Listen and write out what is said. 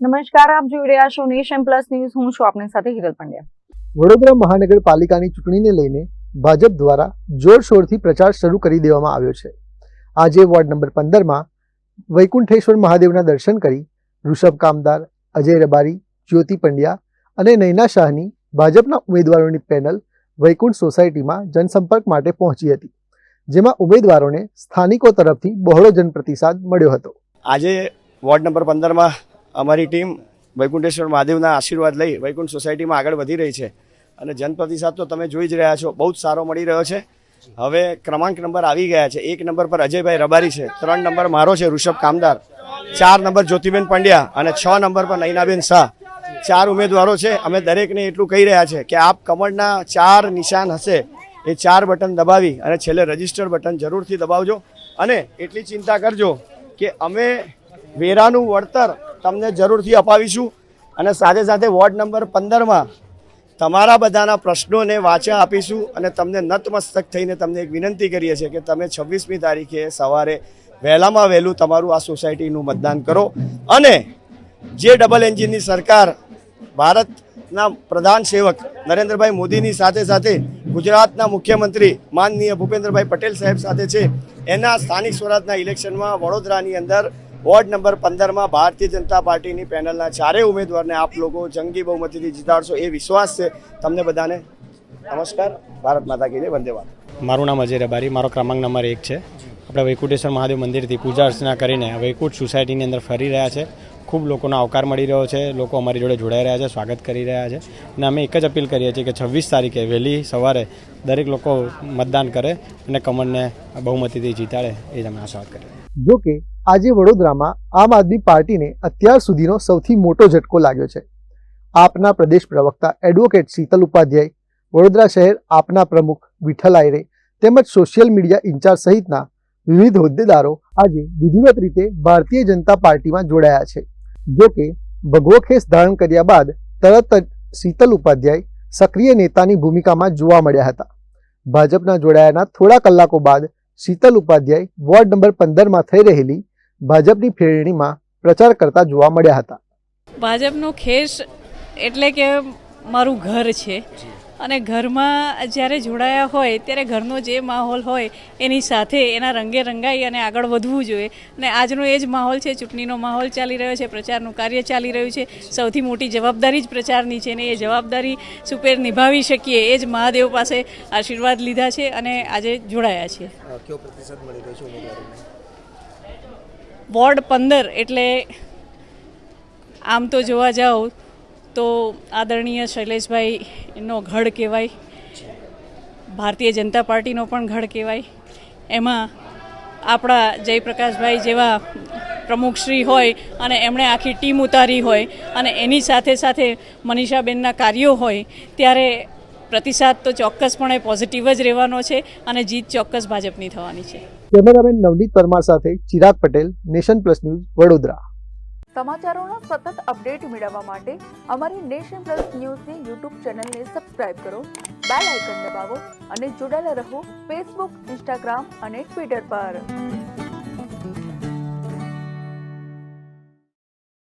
નમસ્કાર, આપ જોઈ રહ્યા છો નેશન પ્લસ ન્યૂઝ. હું છું આપની સાથે હિરલ પંડ્યા. વડોદરા મહાનગરપાલિકાની ચૂંટણીને લઈને ભાજપ દ્વારા જોરશોરથી પ્રચાર શરૂ કરી દેવામાં આવ્યો છે. આજે વોર્ડ નંબર 15માં વૈકુંઠેશ્વર મહાદેવના દર્શન કરી ઋષભ કામદાર, અજય રબારી, જ્યોતિ પંડ્યા અને નૈના શાહની ભાજપના ઉમેદવારોની પેનલ વૈકુંઠ સોસાયટીમાં જનસંપર્ક માટે પહોંચી હતી, જેમાં ઉમેદવારોને સ્થાનિકો તરફથી બહોળો જનપ્રતિસાદ મળ્યો હતો. આજે વોર્ડ નંબર 15માં અમારી ટીમ વૈકુંઠેશ્વર મહાદેવના આશીર્વાદ લઈ વૈકુંઠ સોસાયટીમાં આગળ વધી રહી છે અને જનપ્રતિસાદ તો તમે જોઈ જ રહ્યા છો, બહુ જ સારો મળી રહ્યો છે. હવે ક્રમાંક નંબર આવી ગયા છે. 1 નંબર પર અજયભાઈ રબારી છે, 3 નંબર મારો છે ઋષભ કામદાર, 4 નંબર જ્યોતિબેન પંડ્યા અને 6 નંબર પર નૈનાબેન શાહ. 4 ઉમેદવારો છે. અમે દરેકને એટલું કહી રહ્યા છે કે આપ કમળના 4 નિશાન હશે એ 4 બટન દબાવી અને છેલ્લે રજિસ્ટર બટન જરૂરથી દબાવજો અને એટલી ચિંતા કરજો કે અમે વેરાનું વળતર તમને જરૂરથી અપાવીશું અને સાથે સાથે વોર્ડ નંબર 15માં તમારા બધાના પ્રશ્નોને વાચા આપીશું અને તમને નતમસ્તક થઈને તમને એક વિનંતી કરીએ છીએ કે તમે 26મી તારીખે સવારે વહેલામાં વહેલું તમારું આ સોસાયટીનું મતદાન કરો અને જે ડબલ એન્જિનની સરકાર ભારતના પ્રધાન સેવક નરેન્દ્રભાઈ મોદીની સાથે સાથે ગુજરાતના મુખ્યમંત્રી માનનીય ભૂપેન્દ્રભાઈ પટેલ સાહેબ સાથે છે, એના સ્થાનિક સ્વરાજના ઇલેક્શનમાં વડોદરાની અંદર વોર્ડ નંબર 15માં ભારતીય જનતા પાર્ટીની પેનલના 4 ઉમેદવારને આપ લોકો જંગી બહુમતીથી જીતાડશો એ વિશ્વાસ છે તમને બધાને. નમસ્કાર. ભારત માતા કી જય. વંદે માતરમ. મારું નામ અજય રબારી, મારો ક્રમાંક નંબર 1 છે. આપણે વૈકુંઠેશ્વર મહાદેવ મંદિરથી પૂજા અર્ચના કરીને વૈકુંઠ સોસાયટીની અંદર ફરી રહ્યા છે. ખૂબ લોકોનો આવકાર મળી રહ્યો છે, લોકો અમારી જોડે જોડાઈ રહ્યા છે, સ્વાગત કરી રહ્યા છે અને અમે એક જ અપીલ કરીએ છીએ કે 26 તારીખે વહેલી સવારે દરેક લોકો મતદાન કરે અને કમળને બહુમતીથી જીતાડે એ જ અમે આશીર્વાદ કરીએ. જોકે આજે વડોદરામાં આમ આદમી પાર્ટીને અત્યાર સુધીનો સૌથી મોટો ઝટકો લાગ્યો છે. આપના પ્રદેશ પ્રવક્તા એડવોકેટ શીતલ ઉપાધ્યાય, વડોદરા શહેર આપના પ્રમુખ વિઠ્ઠલ આયરે તેમજ સોશિયલ મીડિયા ઇન્ચાર્જ સહિતના વિવિધ હોદ્દેદારો આજે વિધિવત રીતે ભારતીય જનતા પાર્ટીમાં જોડાયા છે. જોકે ભગવો ખેસ ધારણ કર્યા બાદ તરત જ શીતલ ઉપાધ્યાય સક્રિય નેતાની ભૂમિકામાં જોવા મળ્યા હતા. ભાજપના જોડાયાના થોડા કલાકો બાદ શીતલ ઉપાધ્યાય વોર્ડ નંબર 15માં થઈ રહેલી ભાજપની ફેરણીમાં પ્રચાર કરતા જોવા મળ્યા હતા. ભાજપનો ખેસ એટલે કે મારું ઘર છે અને ઘરમાં જ્યારે જોડાયા હોય ત્યારે ઘરનો જે માહોલ હોય એની સાથે એના રંગે રંગાઈ અને આગળ વધવું જોઈએ અને આજનો એ જ માહોલ છે. ચૂંટણીનો માહોલ ચાલી રહ્યો છે, પ્રચારનું કાર્ય ચાલી રહ્યું છે. સૌથી મોટી જવાબદારી જ પ્રચારની છે અને એ જવાબદારી સુપેર નિભાવી શકીએ એ જ મહાદેવ પાસે આશીર્વાદ લીધા છે અને આજે જોડાયા છે. કેવો પ્રતિસાદ મળી રહ્યો છે ઉમેદવારોને? વોર્ડ 15 એટલે આમ તો જોવા જાઓ તો આદરણીય શૈલેષભાઈનો ગઢ કહેવાય, ભારતીય જનતા પાર્ટીનો પણ ગઢ કહેવાય. એમાં આપણા જયપ્રકાશભાઈ જેવા પ્રમુખશ્રી હોય અને એમણે આખી ટીમ ઉતારી હોય અને એની સાથે સાથે મનીષાબેનના કાર્યો હોય ત્યારે પ્રતિસાદ તો ચોક્કસપણે પોઝિટિવ જ રહેવાનો છે અને જીત ચોક્કસ ભાજપની થવાની છે. કેમેરામેન નવનીત પરમાર સાથે Chirag Patel, nation plus news, Vadodara. સમાચારોના સતત અપડેટ મેળવવા માટે અમારી નેશન પ્લસ ન્યૂઝની યુટ્યુબ ચેનલને સબસ્ક્રાઇબ કરો, બેલ આઇકન દબાવો અને જોડાયેલા રહો ફેસબુક, ઇન્સ્ટાગ્રામ અને ટ્વિટર પર.